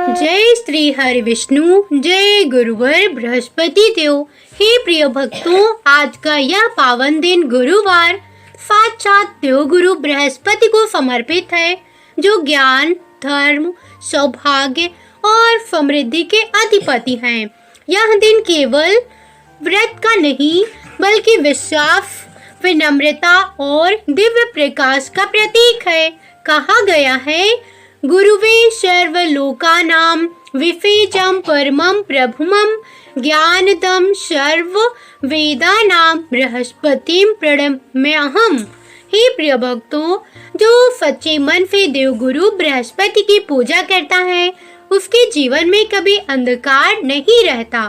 जय श्री हरि विष्णु, जय गुरुवर बृहस्पति देव। हे प्रिय भक्तों, आज का यह पावन दिन गुरुवार साक्षात देव गुरु बृहस्पति को समर्पित है, जो ज्ञान, धर्म, सौभाग्य और समृद्धि के अधिपति हैं। यह दिन केवल व्रत का नहीं, बल्कि विश्वास, विनम्रता और दिव्य प्रकाश का प्रतीक है। कहा गया है, गुरुवे सर्वलोकानां विफेजं परमं प्रभुमं ज्ञानदं सर्व वेदानां बृहस्पतिं प्रणम्यहम्। हे प्रिय भक्तों, जो सच्चे मन से देव गुरु बृहस्पति की पूजा करता है, उसके जीवन में कभी अंधकार नहीं रहता,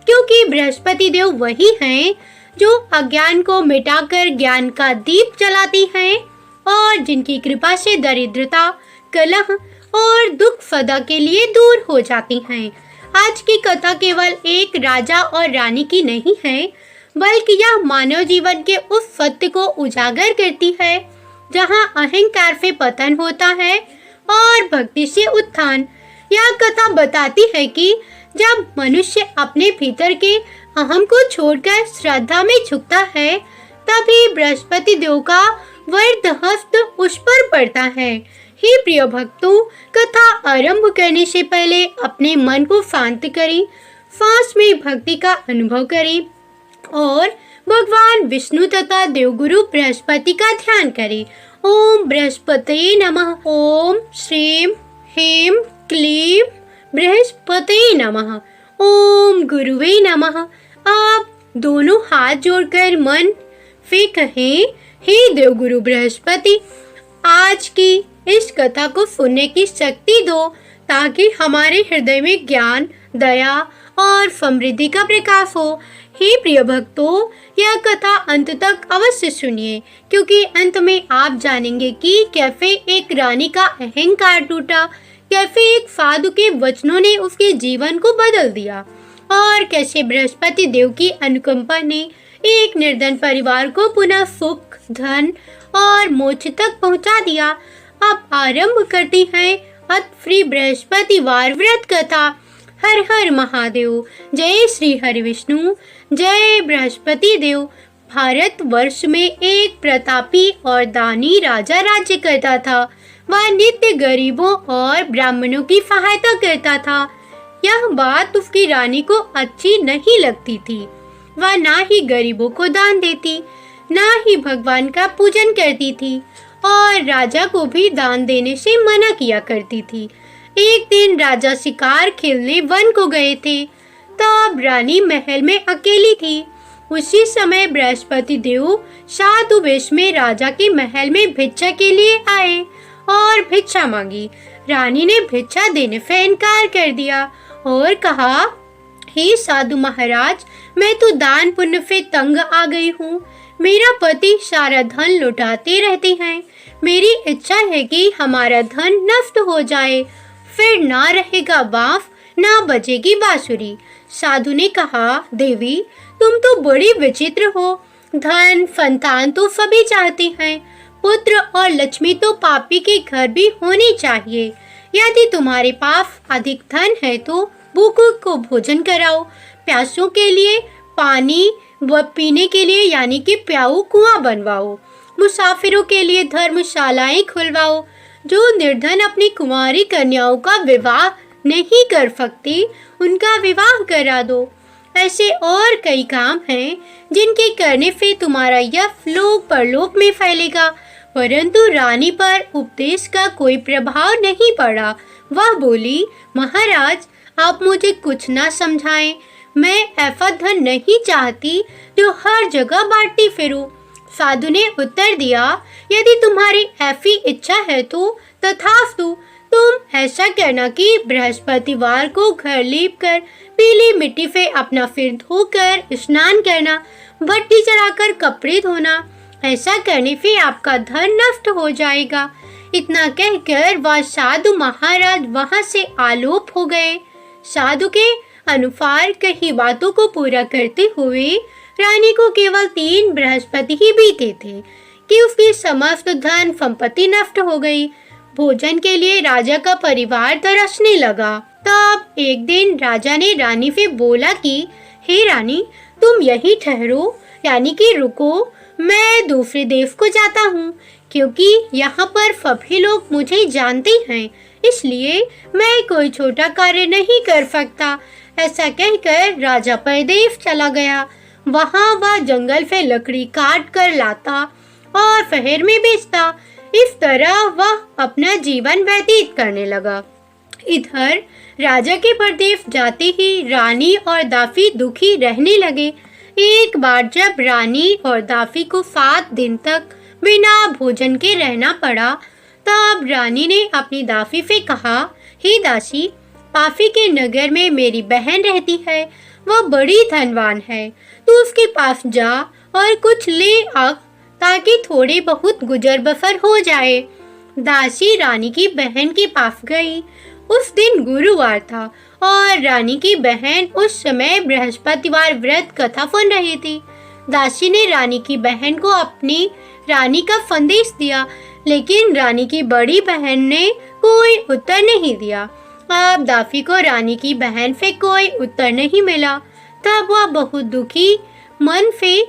क्योंकि बृहस्पति देव वही हैं जो अज्ञान को मिटाकर ज्ञान का दीप जलाती हैं और जिनकी कृपा से दरिद्रता, कलह और दुख सदा के लिए दूर हो जाती हैं। आज की कथा केवल एक राजा और रानी की नहीं है, बल्कि यह मानव जीवन के उस सत्य को उजागर करती है जहां अहंकार से पतन होता है और भक्ति से उत्थान। यह कथा बताती है कि जब मनुष्य अपने भीतर के अहम को छोड़कर श्रद्धा में झुकता है, तभी बृहस्पति देव का वरद हस्त उस पर पड़ता है। हे प्रिय भक्तों, कथा आरंभ करने से पहले अपने मन को शांत करें, सांस में भक्ति का अनुभव करें और भगवान विष्णु तथा देवगुरु बृहस्पति का ध्यान करें। ओम बृहस्पति नमः। ओम श्रीम ह्रीम क्लीम बृहस्पति नमः। ओम गुरुवे नमः। आप दोनों हाथ जोड़कर मन से कहें, हे देवगुरु बृहस्पति, आज की इस कथा को सुनने की शक्ति दो, ताकि हमारे हृदय में ज्ञान, दया और समृद्धि का प्रकाश हो। हे प्रिय भक्तों, यह कथा अंत तक अवश्य सुनिए, क्योंकि अंत में आप जानेंगे कि कैसे एक रानी का अहंकार टूटा, कैसे एक साधु के वचनों ने उसके जीवन को बदल दिया और कैसे बृहस्पति देव की अनुकंपा ने एक निर्धन परिवार को पुनः सुख, धन और मोक्ष तक पहुंचा दिया। अब आरंभ करती हैं श्री बृहस्पतिवार व्रत कथा। हर हर महादेव। जय श्री हरि विष्णु, जय बृहस्पति देव। भारत वर्ष में एक प्रतापी और दानी राजा राज्य करता था। वह नित्य गरीबों और ब्राह्मणों की सहायता करता था। यह बात उसकी रानी को अच्छी नहीं लगती थी। वह ना ही गरीबों को दान देती, ना ही भगवान का पूजन करती थी और राजा को भी दान देने से मना किया करती थी। एक दिन राजा शिकार खेलने वन को गए थे, तब रानी महल में अकेली थी। उसी समय बृहस्पति देव साधु वेश में राजा के महल में भिक्षा के लिए आए और भिक्षा मांगी। रानी ने भिक्षा देने से इनकार कर दिया और कहा, हे साधु महाराज, मैं तो दान पुण्य से तंग आ गई हूँ। मेरा पति सारा धन लुटाते रहते हैं। मेरी इच्छा है कि हमारा धन नष्ट हो जाए, फिर ना रहेगा बांस, ना बजेगी बांसुरी। साधु ने कहा, देवी, तुम तो बड़ी विचित्र हो। धन, संतान तो सभी चाहते हैं, पुत्र और लक्ष्मी तो पापी के घर भी होनी चाहिए। यदि तुम्हारे पास अधिक धन है तो भूखों को भोजन कराओ, प्यासों के लिए पानी व पीने के लिए यानी कि प्याऊ कुआं बनवाओ, मुसाफिरों के लिए धर्मशालाएं खुलवाओ। जो निर्धन अपनी कुंवारी कन्याओं का विवाह नहीं कर सकती, उनका विवाह करा दो। ऐसे और कई काम हैं जिनके करने से तुम्हारा यश लोक परलोक में फैलेगा। परंतु रानी पर उपदेश का कोई प्रभाव नहीं पड़ा। वह बोली, महाराज, आप मुझे कुछ ना समझाएं। मैं ऐसा धन नहीं चाहती जो हर जगह बांटती फिरूं। साधु ने उत्तर दिया, यदि तुम्हारी ऐसी इच्छा है तो तथास्तु। तुम ऐसा करना कि बृहस्पतिवार को घर लीप कर पीली मिट्टी से अपना सिर धोकर स्नान करना, भट्टी चढ़ाकर कपड़े धोना। ऐसा करने से आपका धन नष्ट हो जाएगा। इतना कहकर वह साधु महाराज वहां से आलोप हो गए। साधु के अनुसार कई बातों को पूरा करते हुए रानी को केवल 3 बृहस्पति ही बीते थे कि उसकी समस्त धन संपत्ति नष्ट हो गई। भोजन के लिए राजा का परिवार तरसने लगा। तब एक दिन राजा ने रानी से बोला कि हे रानी, तुम यहीं ठहरो, यानी कि रुको, मैं दूसरे देश को जाता हूँ, क्योंकि यहाँ पर सभी लोग मुझे जानते हैं, इसलिए मैं कोई छोटा कार्य नहीं कर सकता। ऐसा कहकर राजा परदेश चला गया। वहाँ वह जंगल से लकड़ी काट कर लाता और शहर में बेचता। इस तरह वह अपना जीवन व्यतीत करने लगा। इधर राजा के परदेश जाते ही रानी और दासी दुखी रहने लगे। एक बार जब रानी और दासी को 7 दिन तक बिना भोजन के रहना पड़ा, तब रानी ने अपनी दासी से कहा, हे दासी, पाफी के नगर में मेरी बहन रहती है, वह बड़ी धनवान है, तू उसके पास जा और कुछ ले आ ताकि थोड़ी बहुत गुजर बसर हो जाए। दासी रानी की बहन के पास गई। उस दिन गुरुवार था और रानी की बहन उस समय बृहस्पतिवार व्रत कथा सुन रही थी। दासी ने रानी की बहन को अपनी रानी का संदेश दिया, लेकिन रानी की बड़ी बहन ने कोई उत्तर नहीं दिया। अब दासी को रानी की बहन से कोई उत्तर नहीं मिला। तब वह बहुत दुखी मन से,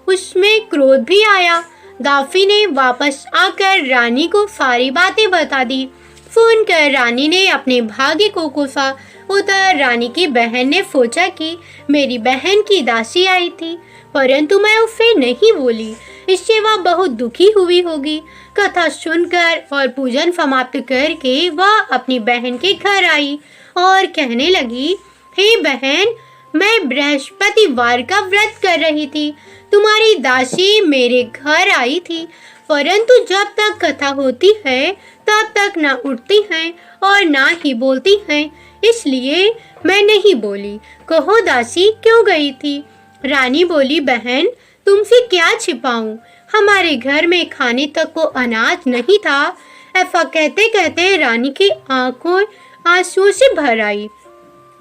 उसमें क्रोध भी आया। दासी ने वापस आकर रानी को सारी बातें बता दी। सुनकर रानी ने अपने भाग्य को कोसा। उधर रानी की बहन ने सोचा कि मेरी बहन की दासी आई थी, परंतु मैं उससे नहीं बोली, इससे वह बहुत दुखी हुई होगी। कथा सुनकर और पूजन समाप्त करके वह अपनी बहन के घर आई और कहने लगी, हे बहन, मैं बृहस्पतिवार का व्रत कर रही थी, तुम्हारी दासी मेरे घर आई थी, परंतु जब तक कथा होती है तब तक ना उठती हैं और ना ही बोलती हैं, इसलिए मैं नहीं बोली। कहो दासी क्यों गई थी? रानी बोली, बहन, तुमसे क्या छिपाऊं, हमारे घर में खाने तक को अनाज नहीं था। ऐसा कहते कहते रानी की आंखों आंसुओं से भर आई।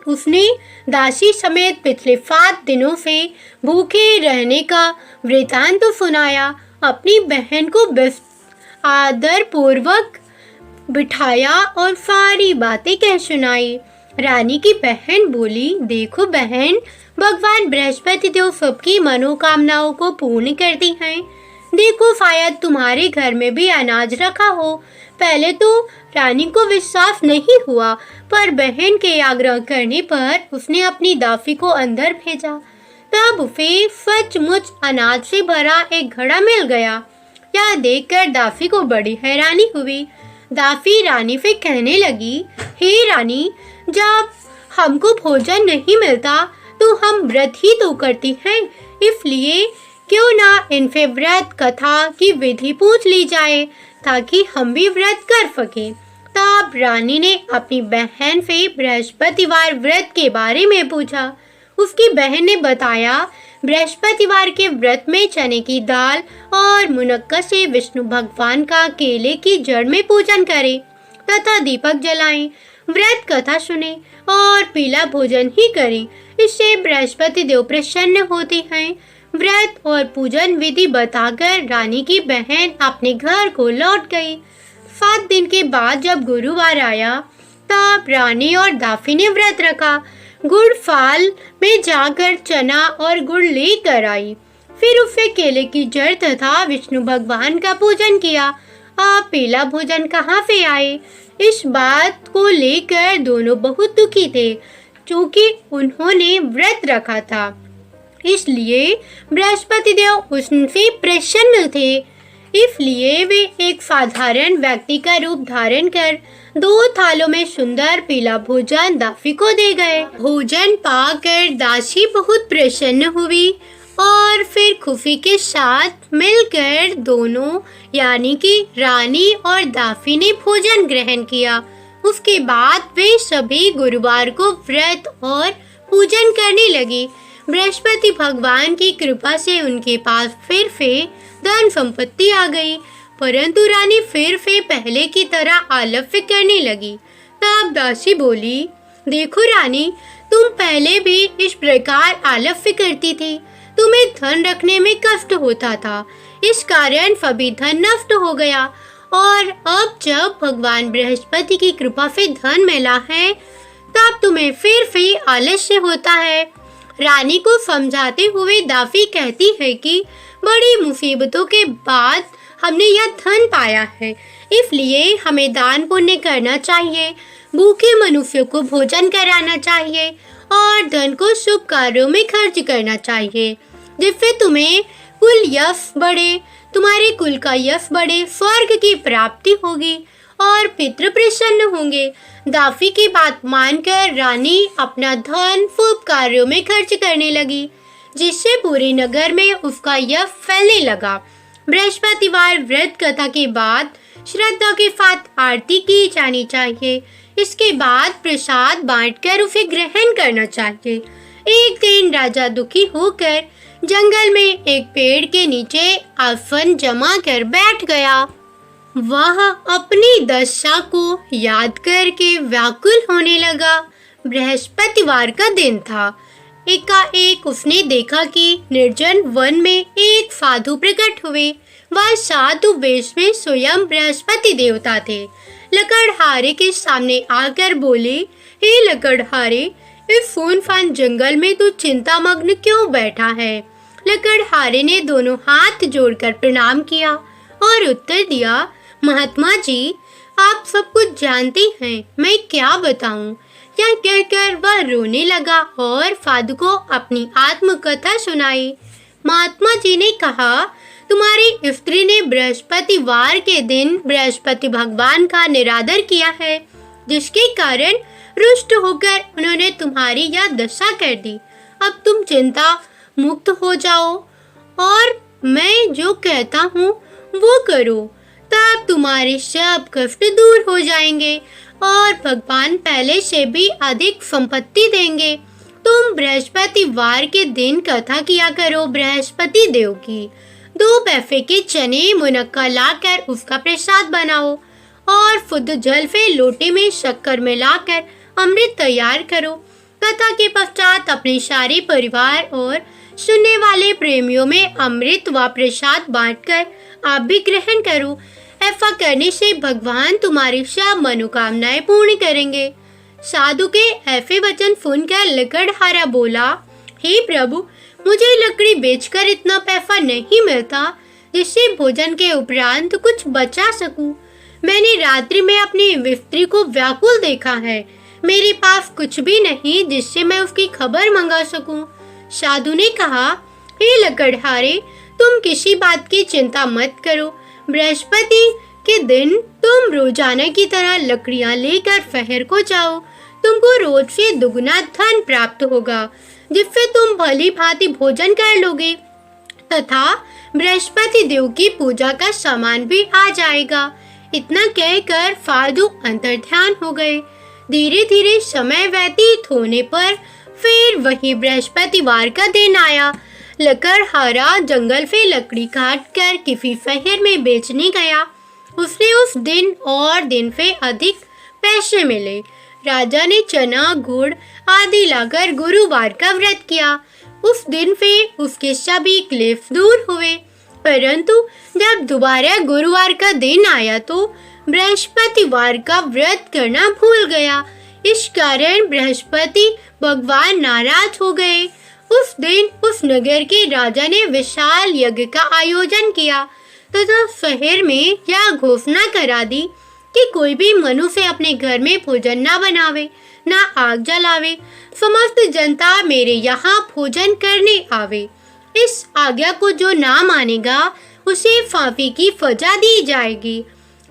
उसने दासी समेत पिछले 7 दिनों से भूखे रहने का वृतांत सुनाया। अपनी बहन को आदर पूर्वक बिठाया और सारी बातें कह सुनाई। रानी की बहन बोली, देखो बहन, भगवान बृहस्पति देव सबकी मनोकामनाओं को पूर्ण करती हैं। देखो, शायद तुम्हारे घर में भी अनाज रखा हो। पहले तो रानी को विश्वास नहीं हुआ, पर बहन के आग्रह करने पर उसने अपनी दासी को अंदर भेजा। तब उसे सचमुच अनाज से भरा एक घड़ा मिल गया। यह देखकर दासी को बड़ी हैरानी हुई। दासी रानी से कहने लगी, हे रानी, जब हमको भोजन नहीं मिलता तो हम व्रत ही तो करती हैं, इसलिए क्यों ना इनसे व्रत कथा की विधि पूछ ली जाए ताकि हम भी व्रत कर सकें। तब रानी ने अपनी बहन से बृहस्पतिवार व्रत के बारे में पूछा। उसकी बहन ने बताया, बृहस्पतिवार के व्रत में चने की दाल और मुनक्का से विष्णु भगवान का केले की जड़ में पूजन करें तथा दीपक जलाएं, व्रत कथा सुने और पीला भोजन ही करें, इससे बृहस्पति देव प्रसन्न होते हैं। व्रत और पूजन विधि बताकर रानी की बहन अपने घर को लौट गई। 7 दिन के बाद जब गुरुवार आया, तब रानी और दासी ने व्रत रखा। गुड़ फाल में जाकर चना और गुड़ लेकर आई, फिर उससे केले की जड़ तथा विष्णु भगवान का पूजन किया। आप पीला भोजन कहाँ से आए? इस बात को लेकर दोनों बहुत दुखी थे, क्योंकि उन्होंने व्रत रखा था, इसलिए बृहस्पति देव उनसे प्रसन्न थे। इसलिए वे एक साधारण व्यक्ति का रूप धारण कर 2 थालों में सुंदर पीला भोजन दासी को दे गए। भोजन पाकर दासी बहुत प्रसन्न हुई और फिर खुशी के साथ मिलकर दोनों यानी कि रानी और दासी ने भोजन ग्रहण किया। उसके बाद वे सभी गुरुवार को व्रत और पूजन करने लगी। बृहस्पति भगवान की कृपा से उनके पास फिर से धन संपत्ति आ गई, परंतु रानी फिर से पहले की तरह आलस्य करने लगी। तब दासी बोली, देखो रानी, तुम पहले भी इस प्रकार आलस्य करती थी, तुम्हें धन रखने में कष्ट होता था, इस कारण सभी धन नष्ट हो गया, और अब जब भगवान बृहस्पति की कृपा से धन मिला है, तब तुम्हें फिर आलस्य होता है। रानी को समझाते हुए दाफी कहती है कि बड़ी मुसीबतों के बाद हमने यह धन पाया है, इसलिए हमें दान पुण्य करना चाहिए, भूखे मनुष्यों को भोजन कराना चाहिए और धन को शुभ कार्यों में खर्च करना चाहिए, जिससे तुम्हें कुल यश बढ़े, तुम्हारे कुल का यश बढ़े, स्वर्ग की प्राप्ति होगी और पितृ प्रसन्न होंगे। दाफी की बात मानकर रानी अपना धन शुभ कार्यों में खर्च करने लगी, जिससे पूरे नगर में उसका यश फैलने लगा। बृहस्पतिवार व्रत कथा के बाद श्रद्धा के साथ आरती की जानी चाहिए। इसके बाद प्रसाद बांटकर उसे ग्रहण करना चाहिए। एक दिन राजा दुखी होकर जंगल में एक पेड़ के नीचे आसन जमा कर बैठ गया। वह अपनी दशा को याद करके व्याकुल होने लगा। बृहस्पतिवार का दिन था। एकाएक उसने देखा कि निर्जन वन में एक साधु प्रकट हुए। वह साधु वेश में स्वयं बृहस्पति देवता थे। लकड़हारे के सामने आकर बोले, हे लकड़हारे, इस सुनसान जंगल में तू चिंतामग्न क्यों बैठा है? लकड़हारे ने दोनों हाथ जोड़कर प्रणाम किया और उत्तर दिया, महात्मा जी, आप सब कुछ जानते हैं, मैं क्या बताऊं? यह कहकर वह रोने लगा और साधु को अपनी आत्मकथा सुनाई। महात्मा जी ने कहा, तुम्हारी स्त्री ने बृहस्पतिवार के दिन बृहस्पति भगवान का निरादर किया है, जिसके कारण रुष्ट होकर उन्होंने तुम्हारी यह दशा कर दी। अब तुम चिंता मुक्त हो जाओ और मैं जो कहता हूँ वो करो, तब तुम्हारे सब कष्ट दूर हो जाएंगे और भगवान पहले से भी अधिक संपत्ति देंगे। तुम बृहस्पतिवार के दिन कथा किया करो बृहस्पति देव की। 2 पैसे के चने मुनक्का लाकर उसका प्रसाद बनाओ और शुद्ध जल से लोटे में शक्कर मिलाकर अमृत तैयार करो। कथा के पश्चात अपने सारे परिवार और सुनने वाले प्रेमियों में अमृत व प्रसाद बांटकर आप भी ग्रहण करो। ऐसा करने से भगवान तुम्हारी सब मनोकामनाएं पूर्ण करेंगे। साधु के ऐसे वचन सुनकर लकड़हारा बोला, हे प्रभु, मुझे लकड़ी बेचकर इतना पैसा नहीं मिलता जिससे भोजन के उपरांत कुछ बचा सकूं। मैंने रात्रि में अपनी स्त्री को व्याकुल देखा है। मेरे पास कुछ भी नहीं जिससे मैं उसकी खबर मंगा सकूं। साधु ने कहा, हे लकड़हारे, तुम किसी बात की चिंता मत करो। बृहस्पति के दिन तुम रोजाना की तरह लकड़ियां लेकर शहर को जाओ। तुमको रोज से दुगना धन प्राप्त होगा, जिससे तुम भली भांति भोजन कर लोगे तथा बृहस्पति देव की पूजा का सामान भी आ जाएगा। इतना कहकर साधु अंतर्ध्यान हो गए। धीरे धीरे समय व्यतीत होने पर फिर वही बृहस्पतिवार का दिन आया। लकड़हारा जंगल से लकड़ी काट कर किसी शहर में बेचने गया। उसने उस दिन और दिन से अधिक पैसे मिले। राजा ने चना, गुड़ आदि लाकर गुरुवार का व्रत किया। उस दिन से उसके सभी क्लेश दूर हुए। परंतु जब दोबारा गुरुवार का दिन आया तो बृहस्पतिवार का व्रत करना भूल गया। इस कारण बृहस्पति भगवान नाराज हो गए। उस दिन उस नगर के राजा ने विशाल यज्ञ का आयोजन किया तथा शहर में यह घोषणा करा दी कि कोई भी मनुष्य अपने घर में भोजन न बनावे, न आग जलावे। समस्त जनता मेरे यहाँ भोजन करने आवे। इस आज्ञा को जो ना मानेगा उसे फांसी की सजा दी जाएगी।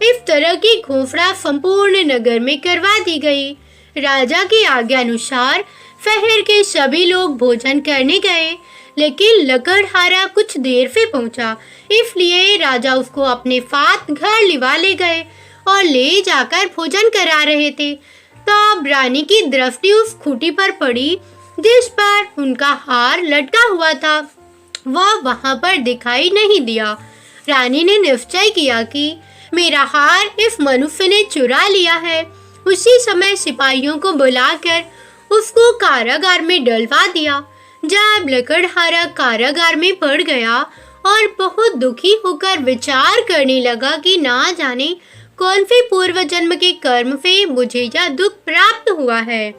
इस तरह की घोषणा संपूर्ण नगर में करवा दी गई। राजा की आज्ञा अनुसार शहर के सभी लोग भोजन करने गए, लेकिन लकड़हारा कुछ देर से पहुंचा, इसलिए राजा उसको अपने साथ घर लिवा ले गए और ले जाकर भोजन करा रहे थे। तब रानी की दृष्टि उस खूंटी पर पड़ी जिस पर उनका हार लटका हुआ था। वह वहां पर दिखाई नहीं दिया। रानी ने निश्चय किया कि मेरा हार इस मनुष्य ने चुरा लिया है। उसी समय सिपाहियों को बुलाकर उसको कारागार में डलवा दिया। जब लकड़हारा कारागार में पड़ गया और बहुत दुखी होकर विचार करने लगा कि ना जाने कौन से पूर्व जन्म के कर्म से मुझे यह दुख प्राप्त हुआ है,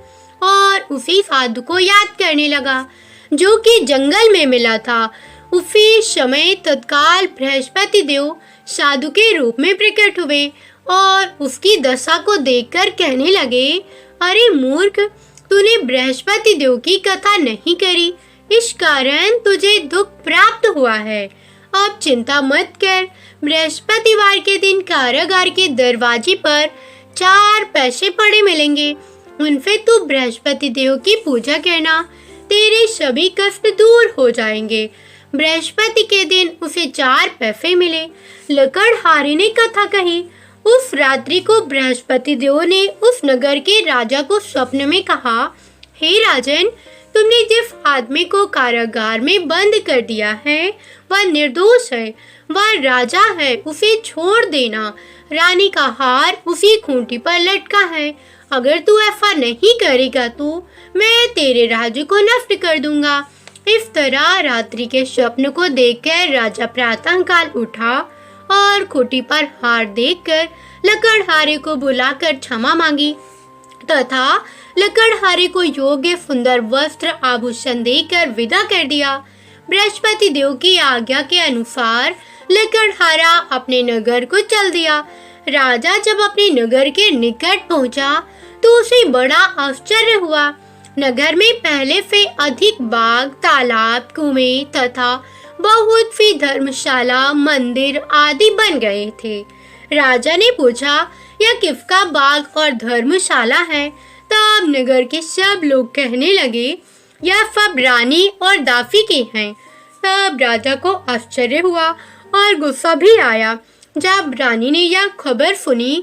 और उसी साधु को याद करने लगा जो कि जंगल में मिला था। उसी समय तत्काल बृहस्पति देव साधु के रूप में प्रकट हुए और उसकी दशा को देखकर कहने लगे, अरे मूर्ख, तूने बृहस्पति देव की कथा नहीं करी, इस कारण तुझे दुख प्राप्त हुआ है। अब चिंता मत कर, बृहस्पतिवार के दिन कारागार के दरवाजे पर 4 पैसे पड़े मिलेंगे, उनसे तू बृहस्पति देव की पूजा करना, तेरे सभी कष्ट दूर हो जाएंगे। बृहस्पति के दिन उसे 4 पैसे मिले। लकड़हारे ने कथा कही। उस रात्रि को बृहस्पति देव ने उस नगर के राजा को स्वप्न में कहा, हे राजन, तुमने जिस आदमी को कारागार में बंद कर दिया है वह निर्दोष है, वह राजा है, उसे छोड़ देना। रानी का हार उसी खूंटी पर लटका है। अगर तू ऐसा नहीं करेगा तो मैं तेरे राज्य को नष्ट कर दूंगा। इस तरह रात्रि के स्वप्न को देखकर राजा प्रातःकाल उठा और खूंटी पर हार देखकर लकड़हारे को बुलाकर क्षमा मांगी तथा लकड़हारे को योग्य सुंदर वस्त्र आभूषण देकर विदा कर दिया। बृहस्पति देव की आज्ञा के अनुसार लकड़हारा अपने नगर को चल दिया। राजा जब अपने नगर के निकट पहुंचा तो उसे बड़ा आश्चर्य हुआ। नगर में पहले से अधिक बाग, तालाब, कुएं तथा बहुत सी धर्मशाला, मंदिर आदि बन गए थे। राजा ने पूछा, यह किसका बाग और धर्मशाला है? तब नगर के सब लोग कहने लगे, यह सब रानी और दासी के हैं। तब राजा को आश्चर्य हुआ और गुस्सा भी आया। जब रानी ने यह खबर सुनी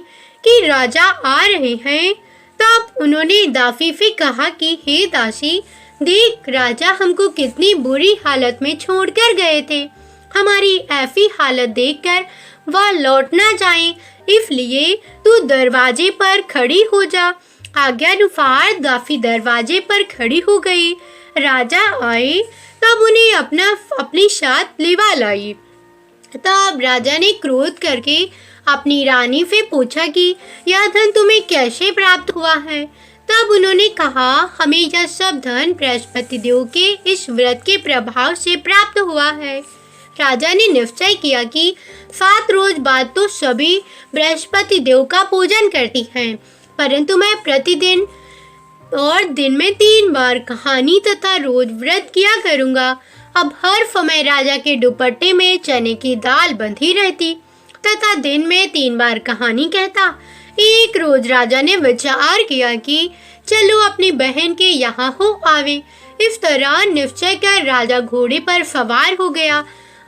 कि राजा आ रहे हैं, तब उन्होंने दासी से कहा कि हे दासी, देख, राजा हमको कितनी बुरी हालत में छोड़कर गए थे। हमारी ऐसी हालत देखकर वह लौट ना जाए, इसलिए तू दरवाजे पर खड़ी हो जा। आज्ञानुसार दासी दरवाजे पर खड़ी हो गई। राजा आए तब उन्हें अपनी साथ लिवा लाई। तब राजा ने क्रोध करके अपनी रानी से पूछा कि यह धन तुम्हें कैसे प्राप्त हुआ है? तब उन्होंने कहा, हमें यह सब धन बृहस्पति देव के इस व्रत के प्रभाव से प्राप्त हुआ है। राजा ने निश्चय किया कि 7 रोज बाद तो सभी बृहस्पति देव का पूजन करती हैं, परंतु मैं प्रतिदिन और दिन में 3 बार कहानी तथा रोज व्रत किया करूंगा। अब हर समय राजा के दुपट्टे में चने की दाल बंधी रहती तथा दिन में 3 बार कहानी कहता। एक रोज राजा ने विचार किया कि चलो अपनी बहन के यहाँ हो आवे। इस तरह निश्चय कर राजा घोड़े पर सवार हो गया,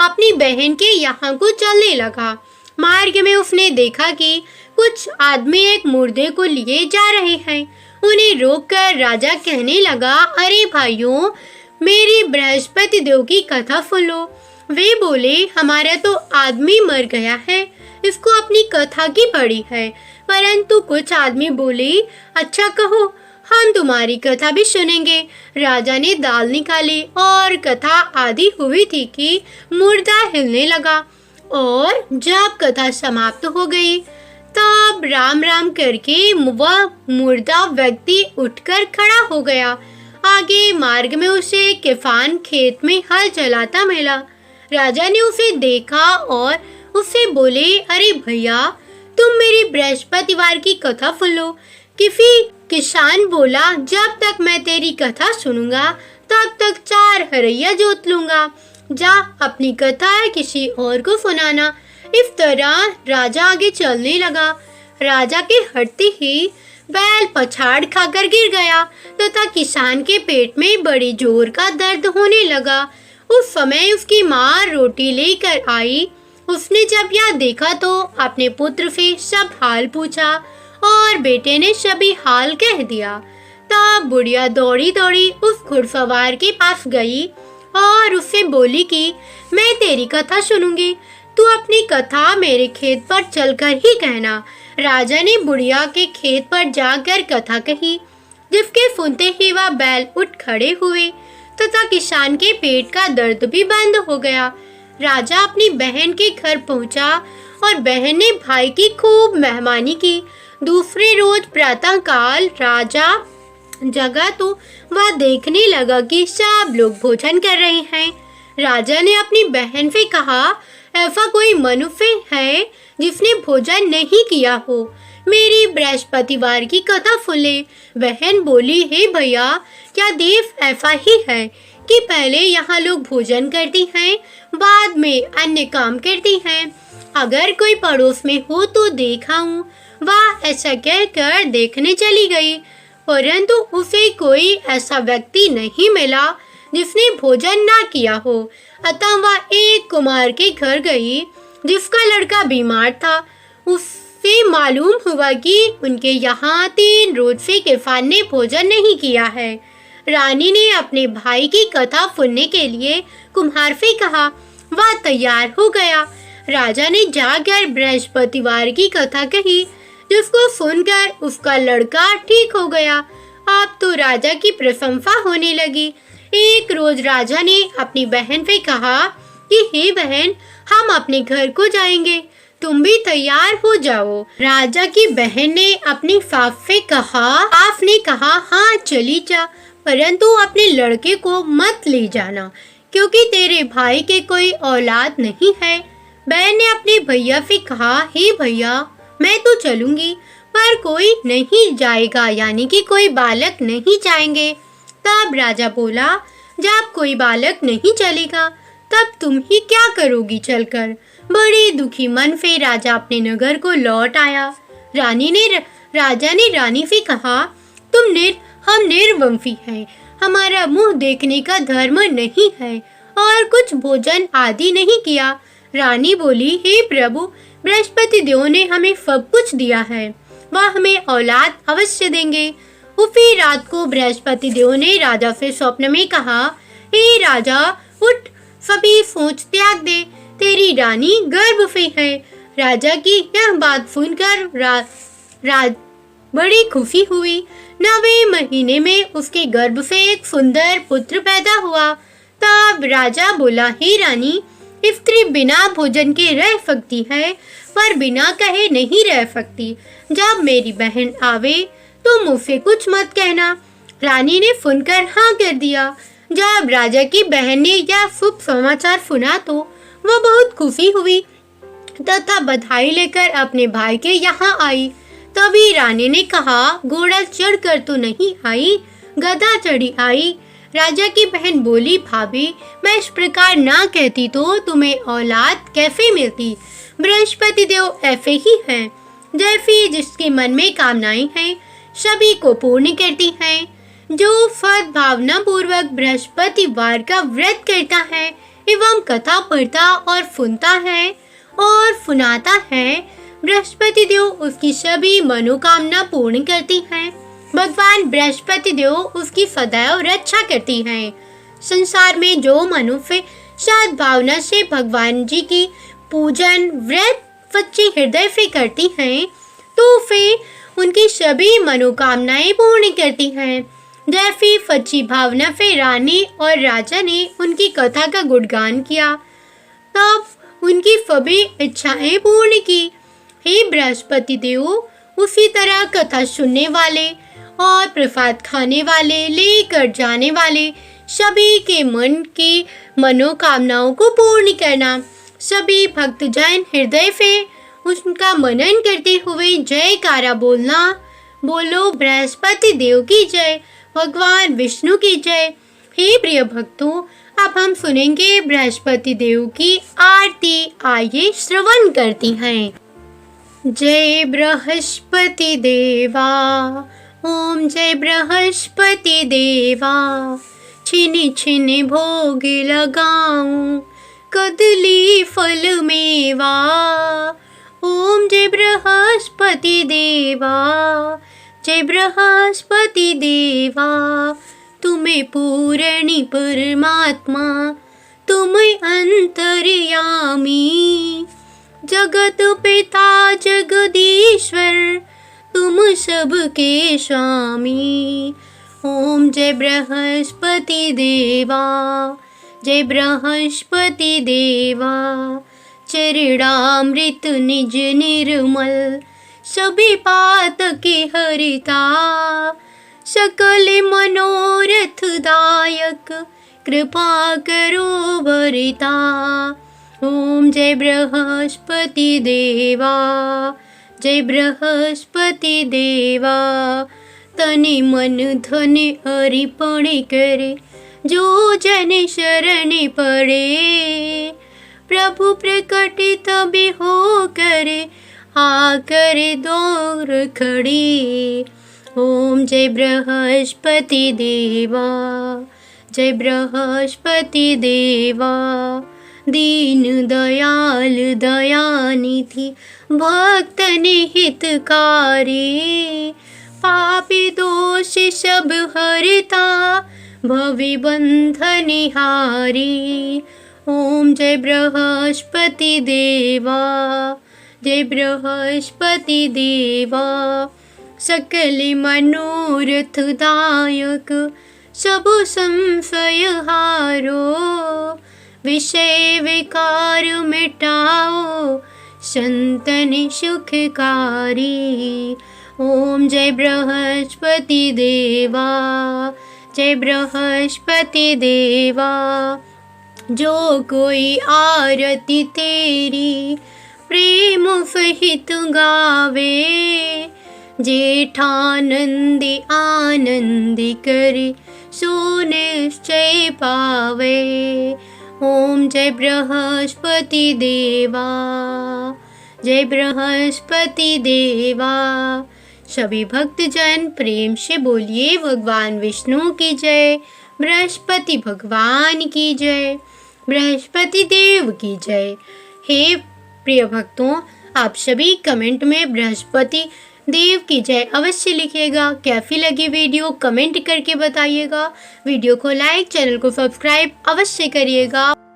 अपनी बहन के यहाँ को चलने लगा। मार्ग में उसने देखा कि कुछ आदमी एक मुर्दे को लिए जा रहे हैं। उन्हें रोककर राजा कहने लगा, अरे भाइयों, मेरी बृहस्पति देव की कथा सुन लो। वे बोले, हमारा तो आदमी मर गया है, इसको अपनी कथा की पड़ी है। परंतु कुछ आदमी बोले, अच्छा कहो, हम तुम्हारी कथा भी सुनेंगे। राजा ने दाल निकाली और कथा आदि हुई थी कि मुर्दा हिलने लगा और जब कथा समाप्त हो गई तब राम राम करके वह मुर्दा व्यक्ति उठकर खड़ा हो गया। आगे मार्ग में उसे किसान खेत में हल चलाता मिला। राजा ने उसे देखा और उससे बोले, अरे भैया, तुम मेरी बृहस्पतिवार की कथा सुन लो। किसी किसान बोला, जब तक मैं तेरी कथा सुनूंगा तब तक 4 हरैया जोत लूंगा। जा अपनी कथा किसी और को सुनाना। इस तरह राजा आगे चलने लगा। राजा के हटते ही बैल पछाड़ खाकर गिर गया तथा किसान के पेट में बड़ी जोर का दर्द होने लगा। उस समय उसकी माँ रोटी लेकर आई। उसने जब यह देखा तो अपने पुत्र से सब हाल पूछा और बेटे ने सभी हाल कह दिया। तब बुढ़िया दौड़ी दौड़ी उस घुड़सवार के पास गई और उससे बोली कि मैं तेरी कथा सुनूंगी, तू अपनी कथा मेरे खेत पर चलकर ही कहना। राजा ने बुढ़िया के खेत पर जाकर कथा कही, जिसके सुनते ही वह बैल उठ खड़े हुए तथा किसान के पेट का दर्द भी बंद हो गया। राजा अपनी बहन के घर पहुंचा और बहन ने भाई की खूब मेहमानी की। दूसरे रोज प्रातःकाल राजा जगह तो वह देखने लगा कि सब लोग भोजन कर रहे हैं। राजा ने अपनी बहन से कहा, ऐसा कोई मनुष्य है जिसने भोजन नहीं किया हो? मेरी बृहस्पतिवार की कथा सुने। बहन बोली, हे भैया, क्या देश ऐसा ही है कि पहले यहाँ लोग भोजन करती हैं, बाद में अन्य काम करती हैं। अगर कोई पड़ोस में हो तो देखा हूँ। वह ऐसा कहकर देखने चली गई, परंतु उसे कोई ऐसा व्यक्ति नहीं मिला जिसने भोजन ना किया हो। अतः वह एक कुमार के घर गई जिसका लड़का बीमार था। उससे मालूम हुआ कि उनके यहाँ 3 रोज से किसान ने भोजन नहीं किया है। रानी ने अपने भाई की कथा सुनने के लिए कुम्हार से कहा। वह तैयार हो गया। राजा ने जाकर बृहस्पतिवार की कथा कही, जिसको सुनकर उसका लड़का ठीक हो गया। अब तो राजा की प्रशंसा होने लगी। एक रोज राजा ने अपनी बहन से कहा कि हे बहन, हम अपने घर को जाएंगे, तुम भी तैयार हो जाओ। राजा की बहन ने अपनी सास से कहा, आपने कहा हाँ चली जा, परंतु अपने लड़के को मत ले जाना, क्योंकि तेरे भाई के कोई औलाद नहीं है। बहन ने अपने भैया से कहा, हे भैया, मैं तो चलूंगी, पर कोई नहीं जाएगा, यानी कि कोई बालक नहीं जाएंगे। तब राजा बोला, जब कोई बालक नहीं चलेगा तब तुम ही क्या करोगी चलकर? बड़े दुखी मन से राजा अपने नगर को लौट आया। राजा ने रानी से कहा, हम निर्वंशी हैं, हमारा मुंह देखने का धर्म नहीं है और कुछ भोजन आदि नहीं किया। रानी बोली, हे प्रभु, बृहस्पति देव ने हमें सब कुछ दिया है, वह हमें औलाद अवश्य देंगे। उसी रात को बृहस्पति देव ने राजा से स्वप्न में कहा, हे राजा, उठ, सभी सोच त्याग दे, तेरी रानी गर्भ से है। राजा की यह बात सुनकर बड़ी खुशी हुई। 9वें महीने में उसके गर्भ से एक सुंदर पुत्र पैदा हुआ। तब राजा बोला, हे रानी, स्त्री बिना भोजन के रह सकती है, पर बिना कहे नहीं रह सकती। जब मेरी बहन आवे तो मुझसे कुछ मत कहना। रानी ने सुनकर हाँ कर दिया। जब राजा की बहन ने यह शुभ समाचार सुना तो वह बहुत खुशी हुई तथा बधाई लेकर अपने भाई के यहाँ आई। तभी रानी ने कहा, घोड़ा चढ़कर तो नहीं आई, गधा चढ़ी आई। राजा की बहन बोली, भाभी, मैं इस प्रकार ना कहती तो तुम्हें औलाद कैसे मिलती? बृहस्पति देव ऐसे ही हैं, जैसी जिसके मन में कामनाएं हैं सभी को पूर्ण करती हैं। जो सद्भावना पूर्वक बृहस्पतिवार का व्रत करता है एवं कथा पढ़ता और सुनता है और सुनाता है, बृहस्पति देव उसकी सभी मनोकामना पूर्ण करती हैं। भगवान बृहस्पति देव उसकी सदैव रक्षा करती हैं। संसार में जो मनुष्य सद्भावना से भगवान जी की पूजन व्रत सच्चे हृदय से करती हैं, तो फिर उनकी सभी मनोकामनाएं पूर्ण करती हैं। जैसी सच्ची भावना से रानी और राजा ने उनकी कथा का गुणगान किया, तब उनकी सभी इच्छाएं पूर्ण की। हे बृहस्पति देव, उसी तरह कथा सुनने वाले और प्रसाद खाने वाले, लेकर जाने वाले सभी के मन की मनोकामनाओं को पूर्ण करना। सभी भक्तजन हृदय से उनका मनन करते हुए जयकारा बोलना। बोलो बृहस्पति देव की जय, भगवान विष्णु की जय। हे प्रिय भक्तों, अब हम सुनेंगे बृहस्पति देव की आरती। आइए श्रवण करती हैं। जय बृहस्पति देवा, ओम जय बृहस्पति देवा, छिनि छिनि भोग लगाऊं कदली फल मेवा। ओम जय बृहस्पति देवा, जय बृहस्पति देवा, तुम्हें पूरणी परमात्मा, तुम अंतर्यामी, जगत पिता जगदीश्वर, तुम सबके स्वामी। ओम जय बृहस्पति देवा, जय बृहस्पति देवा, चरणामृत निज निर्मल, सभी पात के हरिता, सकल मनोरथ दायक कृपा करो वरिता। ओम जय बृहस्पति देवा, जय बृहस्पति देवा। तने मन धन अर्पण करे, जो जन शरण पड़े। प्रभु प्रकट तभी हो करे, आकर दौर खड़ी। ओम जय बृहस्पति देवा, जय बृहस्पति देवा। दीन दयाल दयानिधि भक्तन हितकारी। पापी दोष सब हरता, भवि बंधन हारी। ओम जय बृहस्पति देवा, जय बृहस्पति देवा। सकल मनोरथ दायक सब संशय हारो। विषय विकार मिटाओ, संतन सुखकारी। ओम जय बृहस्पति देवा, जय बृहस्पति देवा। जो कोई आरती तेरी प्रेम सहित गावे। जेठानंदी आनंदी करे, सो निश्चय पावे। ओम जय बृहस्पति देवा, जय बृहस्पति देवा। सभी भक्तजन प्रेम से बोलिए भगवान विष्णु की जय, बृहस्पति भगवान की जय, बृहस्पति देव की जय। हे प्रिय भक्तों, आप सभी कमेंट में बृहस्पति देव की जय अवश्य लिखिएगा। कैसी लगी वीडियो कमेंट करके बताइएगा। वीडियो को लाइक, चैनल को सब्सक्राइब अवश्य करिएगा।